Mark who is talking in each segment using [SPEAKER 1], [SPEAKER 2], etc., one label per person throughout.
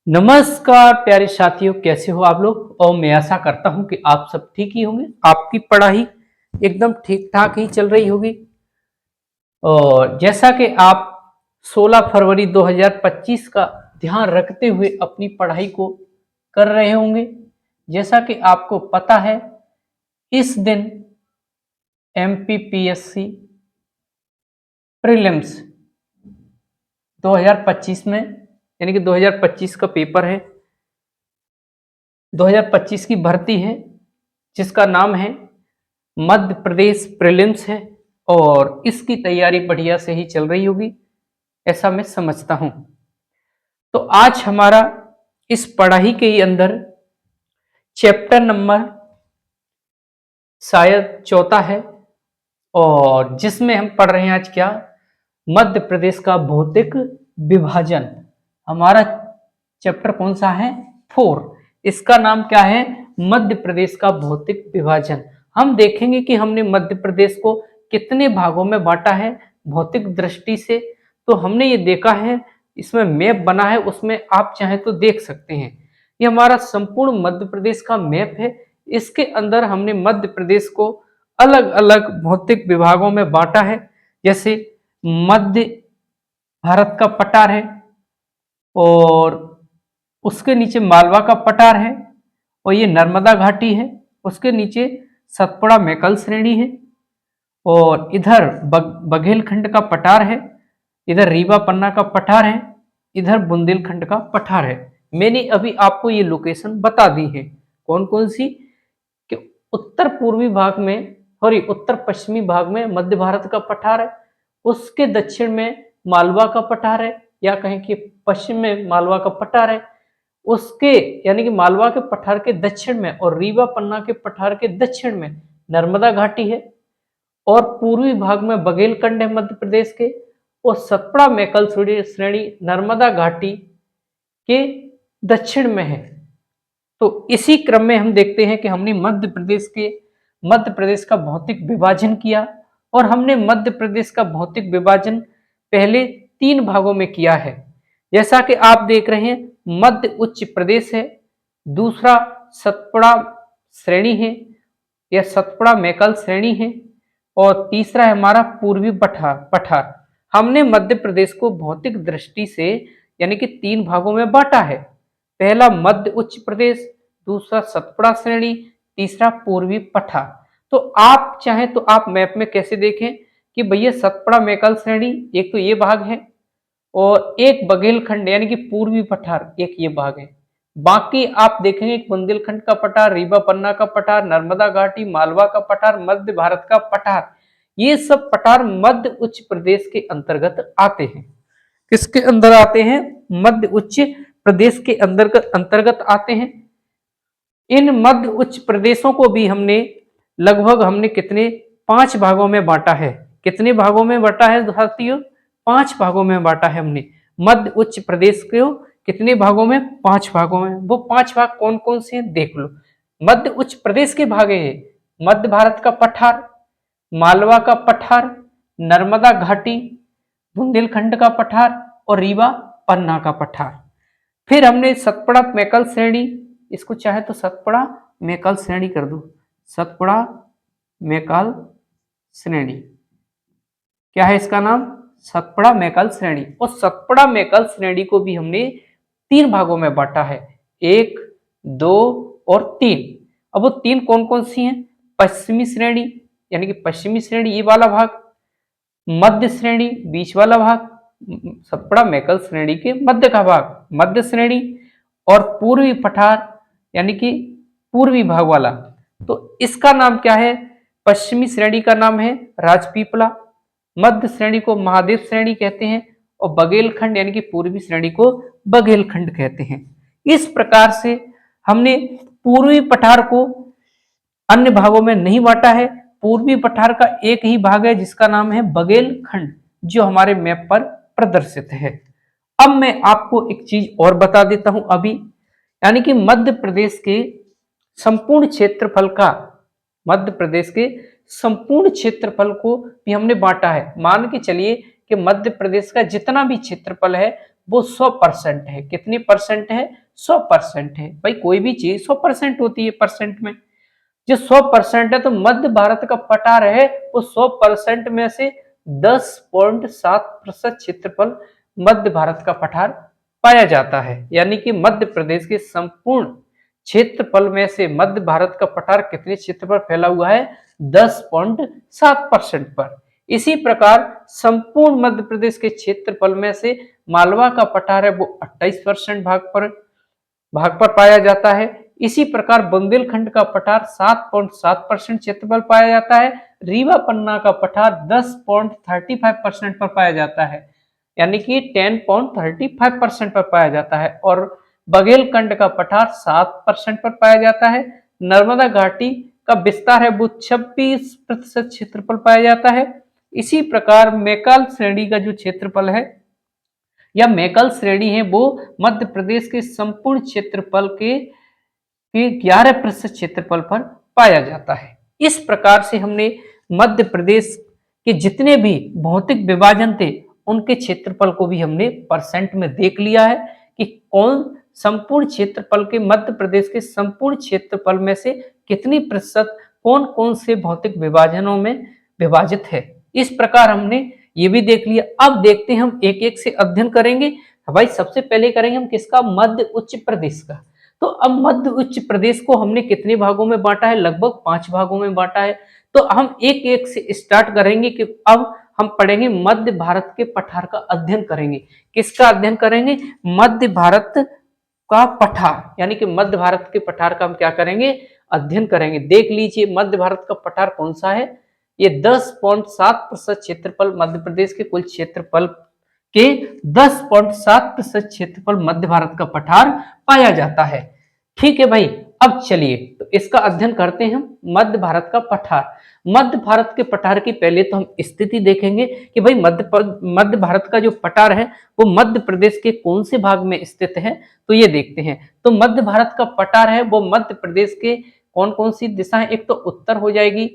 [SPEAKER 1] नमस्कार प्यारे साथियों, कैसे हो आप लोग। और मैं आशा करता हूं कि आप सब ठीक ही होंगे। आपकी पढ़ाई एकदम ठीक ठाक ही चल रही होगी। और जैसा कि आप 16 फरवरी 2025 का ध्यान रखते हुए अपनी पढ़ाई को कर रहे होंगे। जैसा कि आपको पता है, इस दिन एमपीपीएससी प्रीलिम्स 2025 में, यानी कि 2025 का पेपर है, 2025 की भर्ती है, जिसका नाम है मध्य प्रदेश प्रीलिम्स है। और इसकी तैयारी बढ़िया से ही चल रही होगी, ऐसा मैं समझता हूं। तो आज हमारा इस पढ़ाई के ही अंदर चैप्टर नंबर शायद चौथा है, और जिसमें हम पढ़ रहे हैं आज क्या, मध्य प्रदेश का भौतिक विभाजन। हमारा चैप्टर कौन सा है, 4। इसका नाम क्या है, मध्य प्रदेश का भौतिक विभाजन। हम देखेंगे कि हमने मध्य प्रदेश को कितने भागों में बांटा है भौतिक दृष्टि से। तो हमने ये देखा है, इसमें मैप बना है, उसमें आप चाहें तो देख सकते हैं। ये हमारा संपूर्ण मध्य प्रदेश का मैप है। इसके अंदर हमने मध्य प्रदेश को अलग अलग भौतिक विभागों में बांटा है। जैसे मध्य भारत का पठार है, और उसके नीचे मालवा का पठार है, और ये नर्मदा घाटी है। उसके नीचे सतपुड़ा मैकल श्रेणी है, और इधर बघेलखंड का पठार है, इधर रीवा पन्ना का पठार है, इधर बुंदेलखंड का पठार है। मैंने अभी आपको ये लोकेशन बता दी है। कौन कौन सी, कि उत्तर पूर्वी भाग में, सॉरी उत्तर पश्चिमी भाग में मध्य भारत का पठार है, उसके दक्षिण में मालवा का पठार है, या कहें कि पश्चिम में मालवा का पठार है, उसके यानी कि मालवा के पठार के दक्षिण में और रीवा पन्ना के पठार के दक्षिण में नर्मदा घाटी है, और पूर्वी भाग में बघेलखंड है मध्य प्रदेश के, और सतपुड़ा मैकल श्रेणी नर्मदा घाटी के दक्षिण में है। तो इसी क्रम में हम देखते हैं कि हमने मध्य प्रदेश का भौतिक विभाजन किया, और हमने मध्य प्रदेश का भौतिक विभाजन पहले 3 भागों में किया है। जैसा कि आप देख रहे हैं, मध्य उच्च प्रदेश है, दूसरा सतपुड़ा श्रेणी है या सतपुड़ा मैकल श्रेणी है, और तीसरा है हमारा पूर्वी पठार। हमने मध्य प्रदेश को भौतिक दृष्टि से यानी कि 3 भागों में बांटा है। पहला मध्य उच्च प्रदेश, दूसरा सतपुड़ा श्रेणी, तीसरा पूर्वी पठार। तो आप चाहें तो आप मैप में कैसे देखें कि भैया सतपुड़ा मैकल श्रेणी एक तो ये भाग है, और एक बघेलखंड यानी कि पूर्वी पठार एक ये भाग है। बाकी आप देखेंगे बुंदेलखंड का पठार, रीवा पन्ना का पठार, नर्मदा घाटी, मालवा का पठार, मध्य भारत का पठार, ये सब पठार मध्य उच्च प्रदेश के अंतर्गत आते हैं। किसके अंदर आते हैं, मध्य उच्च प्रदेश के अंतर्गत आते हैं। इन मध्य उच्च प्रदेशों को भी हमने कितने 5 भागों में बांटा है। कितने भागों में बांटा है साथियों, 5 भागों में बांटा है हमने मध्य उच्च प्रदेश को। कितने भागों में, 5 भागों में। वो 5 भाग कौन कौन से हैं देख लो। मध्य उच्च प्रदेश के भाग है मध्य भारत का पठार, मालवा का पठार, नर्मदा घाटी, बुंदेलखंड का पठार, और रीवा पन्ना का पठार। फिर हमने सतपुड़ा मैकल श्रेणी, इसको चाहे तो सतपुड़ा मैकल श्रेणी कर दो, सतपुड़ा मैकल श्रेणी, क्या है इसका नाम, सतपुड़ा मैकल श्रेणी। और सतपुड़ा मैकल श्रेणी को भी हमने 3 भागों में बांटा है, 1, 2 और 3। अब वो 3 कौन कौन सी हैं, पश्चिमी श्रेणी यानी कि पश्चिमी श्रेणी ये वाला भाग, मध्य श्रेणी बीच वाला भाग, सतपुड़ा मैकल श्रेणी के मध्य का भाग मध्य श्रेणी, और पूर्वी पठार यानी कि पूर्वी भाग वाला। तो इसका नाम क्या है, पश्चिमी श्रेणी का नाम है राजपीपला, मध्य श्रेणी को महादेव श्रेणी कहते हैं, और बघेलखंड यानी कि पूर्वी श्रेणी को बघेलखंड कहते हैं। इस प्रकार से हमने पूर्वी पठार को अन्य भागों में नहीं बांटा है। पूर्वी पठार का एक ही भाग है जिसका नाम है बघेलखंड, जो हमारे मैप पर प्रदर्शित है। अब मैं आपको एक चीज और बता देता हूं अभी, यानी कि मध्य प्रदेश के संपूर्ण क्षेत्रफल को भी हमने बांटा है। मान के चलिए कि मध्य प्रदेश का जितना भी क्षेत्रफल है वो 100% है। कितनी परसेंट है? 100% है। भाई कोई भी चीज 100% होती है परसेंट में, जो 100% है, तो मध्य भारत का पठार है वो 100% में से 10.7% क्षेत्रफल मध्य भारत का पठार पाया जाता है। यानी कि मध्य प्रदेश के संपूर्ण क्षेत्रफल में से मध्य भारत का पठार कितने क्षेत्र पर फैला हुआ है? 10.7% पर। इसी प्रकार संपूर्ण मध्य प्रदेश के क्षेत्रफल में से मालवा का पठार है वो 28% भाग पर पाया जाता है। इसी प्रकार बुंदेलखंड का पठार 7.7% क्षेत्रफल पाया जाता है। रीवा पन्ना का पठार 10.35% पर पाया जाता है, यानी कि 10.35% पर पाया जाता है। और बघेलखंड का पठार 7% पर पाया जाता है। नर्मदा घाटी का विस्तार है वो 26% क्षेत्रफल पाया जाता है। इसी प्रकार मैकाल श्रेणी का जो क्षेत्रफल है या मैकल श्रेणी है वो मध्य प्रदेश के संपूर्ण क्षेत्रफल के 11% क्षेत्रफल पर पाया जाता है। इस प्रकार से हमने मध्य प्रदेश के जितने भी भौतिक विभाजन थे उनके क्षेत्रफल को भी हमने परसेंट में देख लिया है कि कौन संपूर्ण क्षेत्रफल के मध्य प्रदेश के संपूर्ण क्षेत्रफल में से कितनी प्रतिशत कौन कौन से भौतिक विभाजनों में विभाजित है। इस प्रकार हमने ये भी देख लिया। अब देखते हैं हम एक एक से अध्ययन करेंगे। भाई सबसे पहले करेंगे हम किसका? मध्य उच्च प्रदेश का। तो अब मध्य उच्च प्रदेश को हमने कितने भागों में बांटा है? लगभग 5 भागों में बांटा है। तो हम एक एक से स्टार्ट करेंगे कि अब हम पढ़ेंगे मध्य भारत के पठार का अध्ययन करेंगे। किसका अध्ययन करेंगे? मध्य भारत का पठार, यानी कि मध्य भारत के पठार का हम क्या करेंगे? अध्ययन करेंगे। देख लीजिए मध्य भारत का पठार कौन सा है। ये 10.7% क्षेत्रफल मध्य प्रदेश के कुल क्षेत्रफल के 10.7% क्षेत्रफल मध्य भारत का पठार पाया जाता है। ठीक है भाई, अब चलिए तो इसका अध्ययन करते हैं हम मध्य भारत का पठार। मध्य भारत के पठार की पहले तो हम स्थिति देखेंगे कि भाई मध्य भारत का जो पठार है वो मध्य प्रदेश के कौन से भाग में स्थित है। तो ये देखते हैं। तो मध्य भारत का पठार है वो मध्य प्रदेश के कौन कौन सी दिशाएं? एक तो उत्तर हो जाएगी,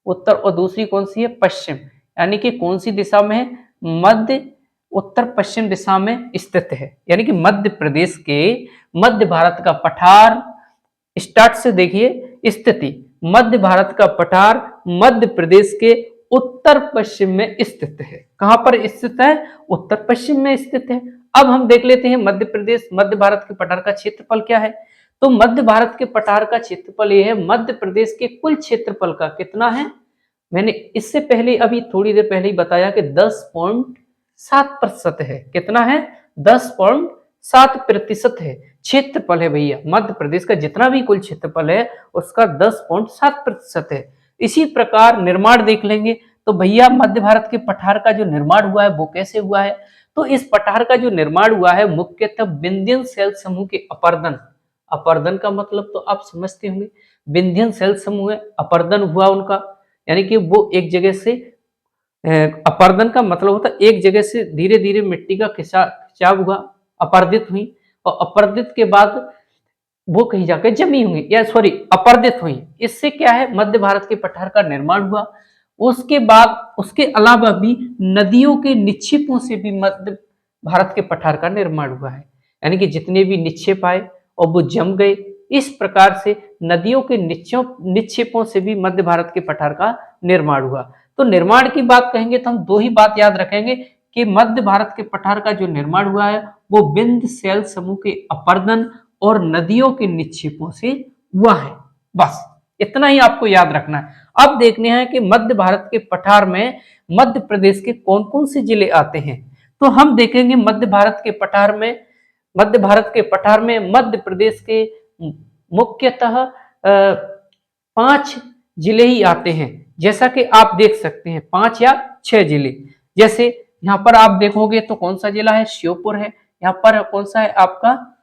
[SPEAKER 1] उत्तर, और दूसरी कौन सी है? पश्चिम। यानी कि कौन सी दिशा में है? मध्य उत्तर पश्चिम दिशा में स्थित है। यानी कि मध्य प्रदेश के मध्य भारत का पठार, स्टार्ट से देखिए स्थिति, मध्य भारत का पठार मध्य प्रदेश के उत्तर पश्चिम में स्थित है। कहां पर स्थित है? उत्तर पश्चिम में स्थित है। अब हम देख लेते हैं मध्य प्रदेश मध्य भारत के पठार का क्षेत्रफल क्या है। तो मध्य भारत के पठार का क्षेत्रफल यह है, मध्य प्रदेश के कुल क्षेत्रफल का कितना है? मैंने इससे पहले अभी थोड़ी देर पहले ही बताया कि 10.7% है। कितना है? 10.7% है क्षेत्रफल है भैया। मध्य प्रदेश का जितना भी कुल क्षेत्रफल है उसका 10.7% है। इसी प्रकार निर्माण देख लेंगे तो भैया मध्य भारत के पठार का जो निर्माण हुआ है वो कैसे हुआ है। तो इस पठार का जो निर्माण हुआ है मुख्यतः विंध्यन शैल समूह के अपर्दन, अपर्दन का मतलब तो आप समझते होंगे, विंध्यन शैल समूह है, अपर्दन हुआ उनका, यानी कि वो एक जगह से, अपर्दन का मतलब होता है एक जगह से धीरे धीरे मिट्टी का खिंचाव हुआ, अपर्दित हुई, और अपर्दित के बाद वो कहीं जाकर जमी हुई, या सॉरी अपर्दित हुई। इससे क्या है? मध्य भारत के पठार का निर्माण हुआ। उसके बाद उसके अलावा भी नदियों के निक्षेपों से भी मध्य भारत के पठार का निर्माण हुआ है। यानी कि जितने भी निक्षेप आए और वो जम गए, इस प्रकार से नदियों के निक्षेपों से भी मध्य भारत के पठार का निर्माण हुआ। तो निर्माण की बात कहेंगे तो हम दो ही बात याद रखेंगे कि मध्य भारत के पठार का जो निर्माण हुआ है वो विंध्य शैल समूह के अपर्दन और नदियों के निक्षेपों से हुआ है। बस इतना ही आपको याद रखना है। अब देखने हैं कि मध्य भारत के पठार में मध्य प्रदेश के कौन कौन से जिले आते हैं। तो हम देखेंगे मध्य भारत के पठार में मध्य प्रदेश के मुख्यतः 5 जिले ही आते हैं। जैसा कि आप देख सकते हैं 5 या 6 जिले। जैसे यहाँ पर आप देखोगे तो कौन सा जिला है? श्योपुर है। यहाँ पर कौन सा है? आपका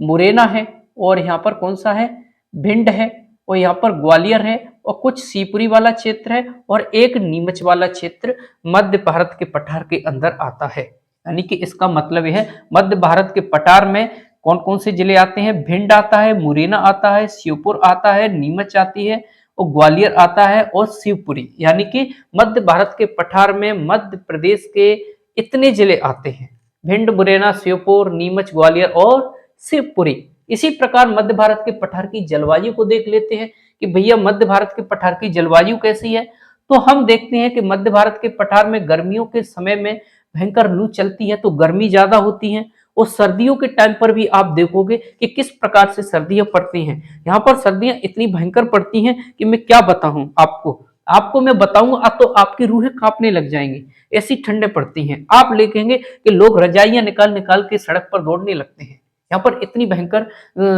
[SPEAKER 1] मुरैना है। और यहाँ पर कौन सा है? भिंड है। और यहाँ पर ग्वालियर है। और कुछ शिवपुरी वाला क्षेत्र है और एक नीमच वाला क्षेत्र मध्य भारत के पठार के अंदर आता है। यानी कि इसका मतलब यह है मध्य भारत के पठार में कौन कौन से जिले आते हैं? भिंड आता है, मुरैना आता है, श्योपुर आता है, नीमच आती है और ग्वालियर आता है और शिवपुरी। यानी कि मध्य भारत के पठार में मध्य प्रदेश के इतने जिले आते हैं। भिंड, मुरैना, श्योपुर, नीमच, ग्वालियर और शिवपुरी। इसी प्रकार मध्य भारत के पठार की जलवायु को देख लेते हैं कि भैया मध्य भारत के पठार की जलवायु कैसी है। तो हम देखते हैं कि मध्य भारत के पठार में गर्मियों के समय में भयंकर लू चलती है, तो गर्मी ज्यादा होती है। और सर्दियों के टाइम पर भी आप देखोगे कि किस प्रकार से सर्दियां पड़ती हैं। यहाँ पर सर्दियां इतनी भयंकर पड़ती हैं कि मैं क्या बताऊं आपको। आपको मैं बताऊंगा तो आपकी रूहें कांपने लग जाएंगी, ऐसी ठंडे पड़ती हैं। आप देखेंगे कि लोग रजाइयां निकाल निकाल के सड़क पर दौड़ने लगते हैं, यहाँ पर इतनी भयंकर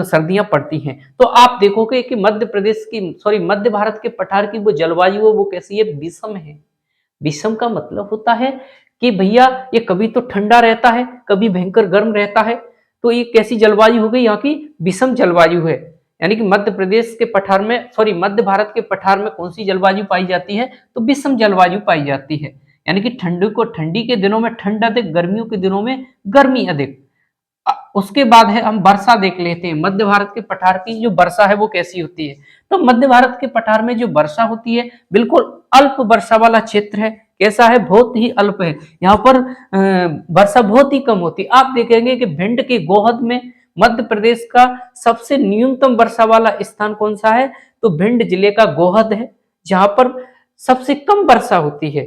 [SPEAKER 1] सर्दियां पड़ती हैं। तो आप देखोगे कि मध्य भारत के पठार की वो जलवायु है वो कैसी है, विषम है। विषम का मतलब होता है कि भैया ये कभी तो ठंडा रहता है, कभी भयंकर गर्म रहता है। तो ये कैसी जलवायु हो गई, यहाँ की विषम जलवायु है। यानी कि मध्य भारत के पठार में कौन सी जलवायु पाई जाती है, तो विषम जलवायु पाई जाती है। यानी कि ठंडी के दिनों में ठंड अधिक, गर्मियों के दिनों में गर्मी अधिक। उसके बाद है हम वर्षा देख लेते हैं। मध्य भारत के पठार की जो वर्षा है वो कैसी होती है। तो मध्य भारत के पठार में जो वर्षा होती है बिल्कुल अल्प वर्षा वाला क्षेत्र है। कैसा है, बहुत ही अल्प है। यहाँ पर वर्षा बहुत ही कम होती है। आप देखेंगे कि भिंड के गोहद में मध्य प्रदेश का सबसे न्यूनतम वर्षा वाला स्थान कौन सा है, तो भिंड जिले का गोहद है, जहां पर सबसे कम वर्षा होती है।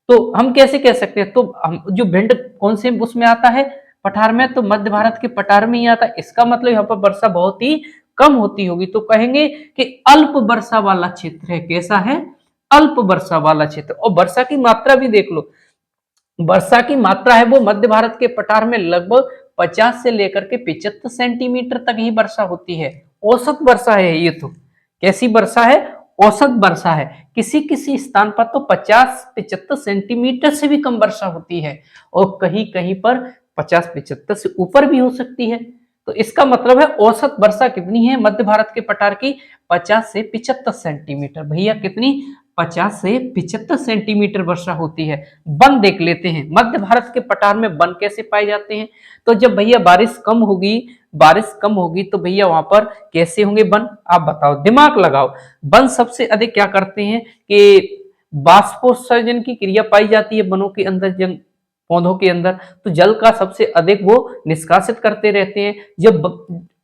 [SPEAKER 1] तो हम कैसे कह सकते हैं, तो हम जो भिंड कौन से उसमें आता है, पठार में, तो मध्य भारत के पठार में ही आता है। इसका मतलब यहाँ पर वर्षा बहुत ही कम होती होगी। तो कहेंगे कि अल्प वर्षा वाला क्षेत्र है। कैसा है, अल्प वर्षा वाला क्षेत्र। और वर्षा की मात्रा भी देख लो, वर्षा की मात्रा है वो मध्य भारत के पठार में लगभग 50 से लेकर के 75 सेंटीमीटर तक ही वर्षा होती है। औसत वर्षा है ये। तो कैसी वर्षा है, औसत वर्षा है। किसी किसी स्थान पर तो 50-75 सेंटीमीटर से भी कम वर्षा होती है, और कहीं कहीं पर 50-75 से ऊपर भी हो सकती है। तो इसका मतलब है औसत वर्षा कितनी है मध्य भारत के पठार की, 50 से 75 सेंटीमीटर। भैया कितनी, 50 से 75 सेंटीमीटर वर्षा होती है। वन देख लेते हैं, मध्य भारत के पठार में वन कैसे पाए जाते हैं। तो जब भैया बारिश कम होगी तो भैया वहां पर कैसे होंगे वन, आप बताओ, दिमाग लगाओ। वन सबसे अधिक क्या करते हैं कि बाष्पोत्सर्जन की क्रिया पाई जाती है वनों के अंदर, पौधों के अंदर। तो जल का सबसे अधिक वो निष्कासित करते रहते हैं। जब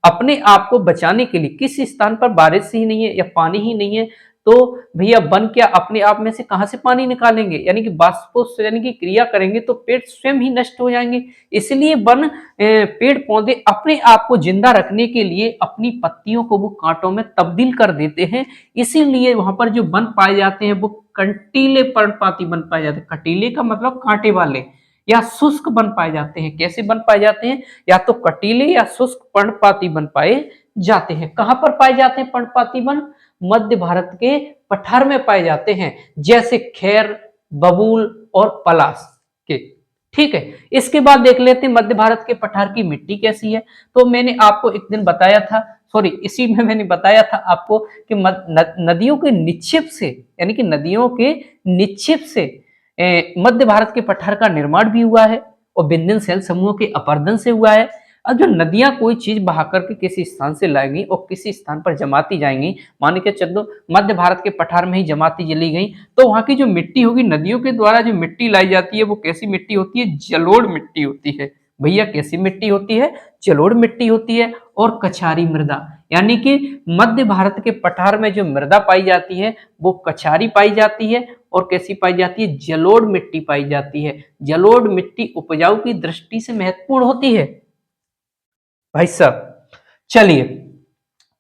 [SPEAKER 1] अपने आप को बचाने के लिए, किस स्थान पर बारिश ही नहीं है या पानी ही नहीं है, तो भैया वन क्या अपने आप में से कहां से पानी निकालेंगे, यानी कि बाष्पोत्सर्जन की क्रिया करेंगे तो पेड़ स्वयं ही नष्ट हो जाएंगे। इसलिए वन पेड़ पौधे अपने आप को जिंदा रखने के लिए अपनी पत्तियों को वो कांटों में तब्दील कर देते हैं। इसीलिए वहां पर जो वन पाए जाते हैं वो कंटीले पर्णपाती वन पाए जाते हैं। कंटीले का मतलब कांटे वाले, या शुष्क वन पाए जाते हैं। कैसे वन पाए जाते हैं, या तो कटीले या शुष्क पर्णपाती वन पाए जाते हैं। कहां पर पाए जाते हैं पर्णपाती वन, मध्य भारत के पठार में पाए जाते हैं, जैसे खैर, बबूल और पलास के। ठीक है, इसके बाद देख लेते हैं मध्य भारत के पठार की मिट्टी कैसी है। तो मैंने आपको एक दिन बताया था, इसी में मैंने बताया था आपको कि नदियों के निक्षेप से, यानी कि नदियों के निक्षेप से मध्य भारत के पठार का निर्माण भी हुआ है, और विंध्यन शैल समूहों के अपरदन से हुआ है। अब जो नदियां कोई चीज बहा करके किसी स्थान से लाएंगी और किसी स्थान पर जमाती जाएंगी, मान के चलो मध्य भारत के पठार में ही जमाती चली गई, तो वहां की जो मिट्टी होगी, नदियों के द्वारा जो मिट्टी लाई जाती है वो कैसी मिट्टी होती है, जलोढ़ मिट्टी होती है। भैया कैसी मिट्टी होती है, जलोढ़ मिट्टी होती है। और कछारी मृदा, यानी कि मध्य भारत के पठार में जो मृदा पाई जाती है वो कछारी पाई जाती है, और कैसी पाई जाती है, जलोढ़ मिट्टी पाई जाती है। जलोढ़ मिट्टी उपजाऊ की दृष्टि से महत्वपूर्ण होती है। भाई साहब चलिए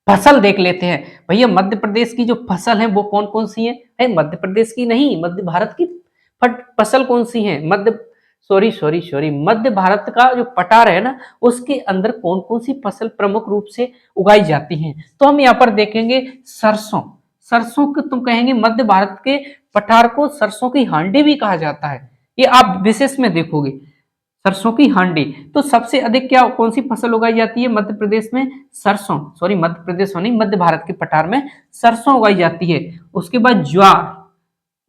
[SPEAKER 1] फसल देख लेते हैं। भैया मध्य प्रदेश की जो फसल है वो कौन कौन सी है, मध्य प्रदेश की नहीं, मध्य भारत की फसल कौन सी है, मध्य भारत का जो पठार है ना, उसके अंदर कौन कौन सी फसल प्रमुख रूप से उगाई जाती हैं। तो हम यहाँ पर देखेंगे सरसों को तुम कहेंगे, मध्य भारत के पठार को सरसों की हांडी भी कहा जाता है। ये आप विशेष में देखोगे, सरसों की हांडी। तो सबसे अधिक कौन सी फसल उगाई जाती है मध्य प्रदेश में, मध्य प्रदेश नहीं, मध्य भारत के पठार में सरसों उगाई जाती है। उसके बाद ज्वार,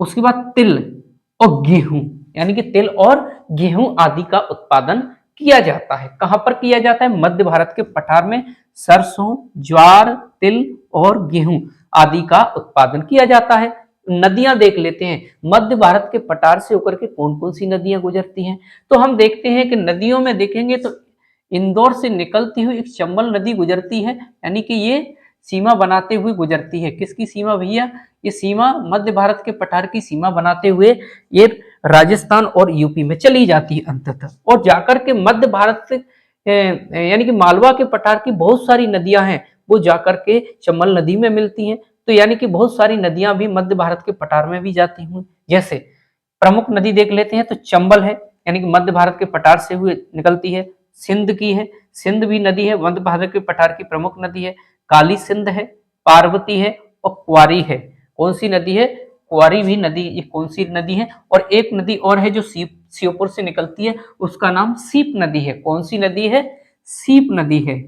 [SPEAKER 1] उसके बाद तिल और गेहूं, यानी कि तिल और गेहूं आदि का उत्पादन किया जाता है। कहां पर किया जाता है, मध्य भारत के पठार में सरसों, ज्वार, तिल और गेहूं आदि का उत्पादन किया जाता है। नदियां देख लेते हैं। मध्य भारत के पठार से होकर के कौन कौन सी नदियां गुजरती हैं, तो हम देखते हैं कि नदियों में देखेंगे तो इंदौर से निकलती हुई एक चंबल नदी गुजरती है, यानी कि ये सीमा बनाते हुए गुजरती है। किसकी सीमा भैया? ये सीमा मध्य भारत के पठार की सीमा बनाते हुए ये राजस्थान और यूपी में चली जाती है अंततः, और जाकर के मध्य भारत से यानी कि मालवा के पठार की बहुत सारी नदियां हैं वो जाकर के चंबल नदी में मिलती हैं। तो यानी कि बहुत सारी नदियां भी मध्य भारत के पठार में भी जाती हुई, जैसे प्रमुख नदी देख लेते हैं तो चंबल है, यानी कि मध्य भारत के पठार से हुए निकलती है। सिंध की है, सिंध भी नदी है, मध्य भारत के पठार की प्रमुख नदी है। काली सिंध है, पार्वती है और क्वारी है। कौन सी नदी है? क्वारी भी नदी, ये कौन सी नदी है? और एक नदी और है जो श्योपुर से निकलती है, उसका नाम सीप नदी है। कौन सी नदी है? सीप नदी है।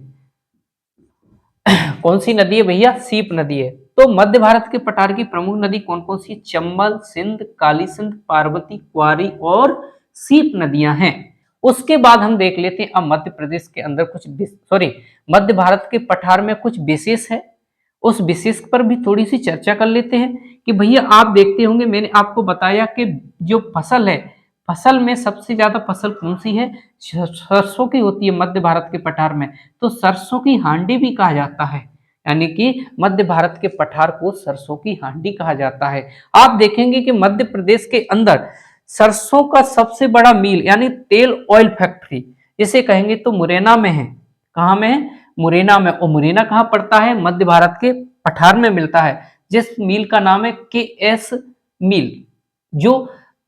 [SPEAKER 1] कौन सी नदी है भैया? सीप नदी है। तो मध्य भारत के पठार की प्रमुख नदी कौन कौन सी? चंबल, सिंध, काली सिंध, पार्वती, क्वारी और सीप नदियां हैं। उसके बाद हम देख लेते हैं अब मध्य प्रदेश के अंदर कुछ मध्य भारत के पठार में कुछ विशेष है, उस विशेष पर भी थोड़ी सी चर्चा कर लेते हैं। कि भैया आप देखते होंगे, मैंने आपको बताया कि जो फसल है, फसल में सबसे ज्यादा फसल कौन सी है? सरसों की होती है मध्य भारत के पठार में। तो सरसों की हांडी भी कहा जाता है, यानी कि मध्य भारत के पठार को सरसों की हांडी कहा जाता है। आप देखेंगे कि मध्य प्रदेश के अंदर सरसों का सबसे बड़ा मिल यानी तेल ऑयल फैक्ट्री जिसे कहेंगे तो मुरैना में है। कहाँ में है? मुरैना में। और मुरैना कहाँ पड़ता है? मध्य भारत के पठार में मिलता है, जिस मिल का नाम है KS मिल, जो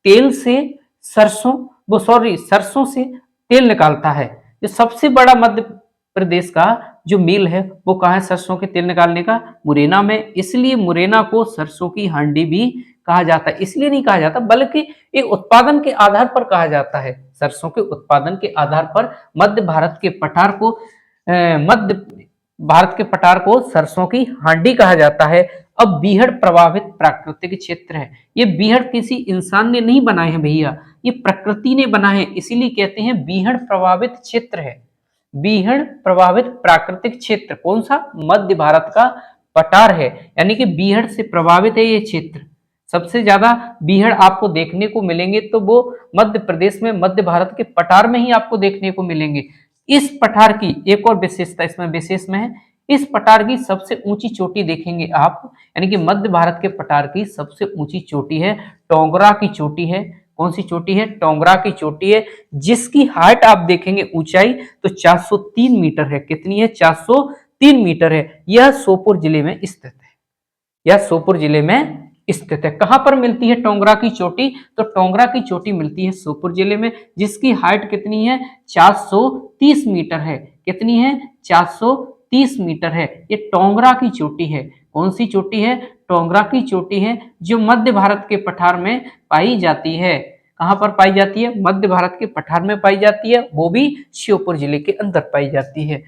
[SPEAKER 1] तेल से सरसों से तेल निकालता है। जो सबसे बड़ा मध्य प्रदेश का जो मिल है वो कहाँ है सरसों के तेल निकालने का? मुरैना में। इसलिए मुरैना को सरसों की हांडी भी कहा जाता है। इसलिए नहीं कहा जाता बल्कि ये उत्पादन के आधार पर कहा जाता है। सरसों के उत्पादन के आधार पर मध्य भारत के पठार को सरसों की हांडी कहा जाता है। अब बीहड़ प्रभावित प्राकृतिक क्षेत्र है। ये बीहड़ किसी इंसान ने नहीं बनाए हैं भैया, ये प्रकृति ने बनाए हैं, इसीलिए कहते हैं बीहड़ प्रभावित क्षेत्र है। बीहड़ प्रभावित प्राकृतिक क्षेत्र कौन सा? मध्य भारत का पठार है, यानी कि बीहड़ से प्रभावित है ये क्षेत्र। सबसे ज्यादा बीहड़ आपको देखने को मिलेंगे तो वो मध्य प्रदेश में मध्य भारत के पठार में ही आपको देखने को मिलेंगे। इस पठार की एक और विशेषता इसमें विशेष में है, इस पठार की सबसे ऊंची चोटी देखेंगे आप, यानी कि मध्य भारत के पठार की सबसे ऊंची चोटी है टोंगरा की चोटी है। कौन सी चोटी है? टोंगरा की चोटी है, जिसकी हाइट आप देखेंगे ऊंचाई तो 403 मीटर है। कितनी है? 403 मीटर है। यह सोपोर जिले में स्थित है। यह सोपोर जिले में स्थित है। कहां पर मिलती है टोंगरा की चोटी? तो टोंगरा की चोटी मिलती है सोपोर जिले में, जिसकी हाइट कितनी है? 430 मीटर है। कितनी है? 430 मीटर है। ये टोंगरा की चोटी है। कौन सी चोटी है? टोंगरा की चोटी है, जो मध्य भारत के पठार में पाई जाती है। कहां पर पाई जाती है? मध्य भारत के पठार में पाई जाती है, वो भी श्योपुर जिले के अंदर पाई जाती है।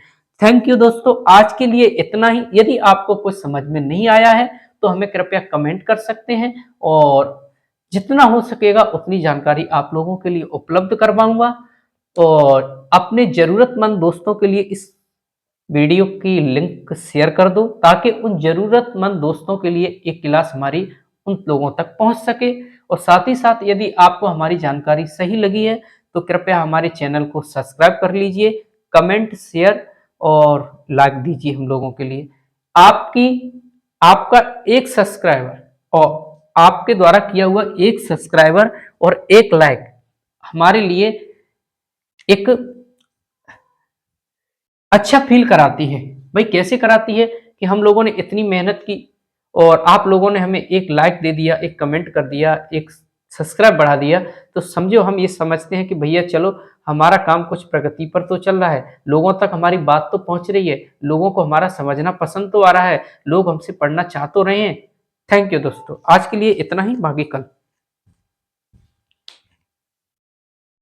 [SPEAKER 1] थैंक यू दोस्तों, आज के लिए इतना ही। यदि आपको कुछ समझ में नहीं आया है तो हमें कृपया कमेंट कर सकते हैं, और जितना हो सकेगा उतनी जानकारी आप लोगों के लिए उपलब्ध करवाऊंगा। और अपने जरूरतमंद दोस्तों के लिए इस वीडियो की लिंक शेयर कर दो, ताकि उन जरूरतमंद दोस्तों के लिए एक क्लास हमारी उन लोगों तक पहुंच सके। और साथ ही साथ यदि आपको हमारी जानकारी सही लगी है तो कृपया हमारे चैनल को सब्सक्राइब कर लीजिए, कमेंट, शेयर और लाइक दीजिए हम लोगों के लिए। आपका एक सब्सक्राइबर और आपके द्वारा किया हुआ एक सब्सक्राइबर और एक लाइक हमारे लिए एक अच्छा फील कराती है। भाई कैसे कराती है? कि हम लोगों ने इतनी मेहनत की और आप लोगों ने हमें एक लाइक दे दिया, एक कमेंट कर दिया, एक सब्सक्राइब बढ़ा दिया, तो समझो हम ये समझते हैं कि भैया चलो हमारा काम कुछ प्रगति पर तो चल रहा है, लोगों तक हमारी बात तो पहुंच रही है, लोगों को हमारा समझना पसंद तो आ रहा है, लोग हमसे पढ़ना चाह तो रहे हैं। थैंक यू दोस्तों, आज के लिए इतना ही, बाकी कल।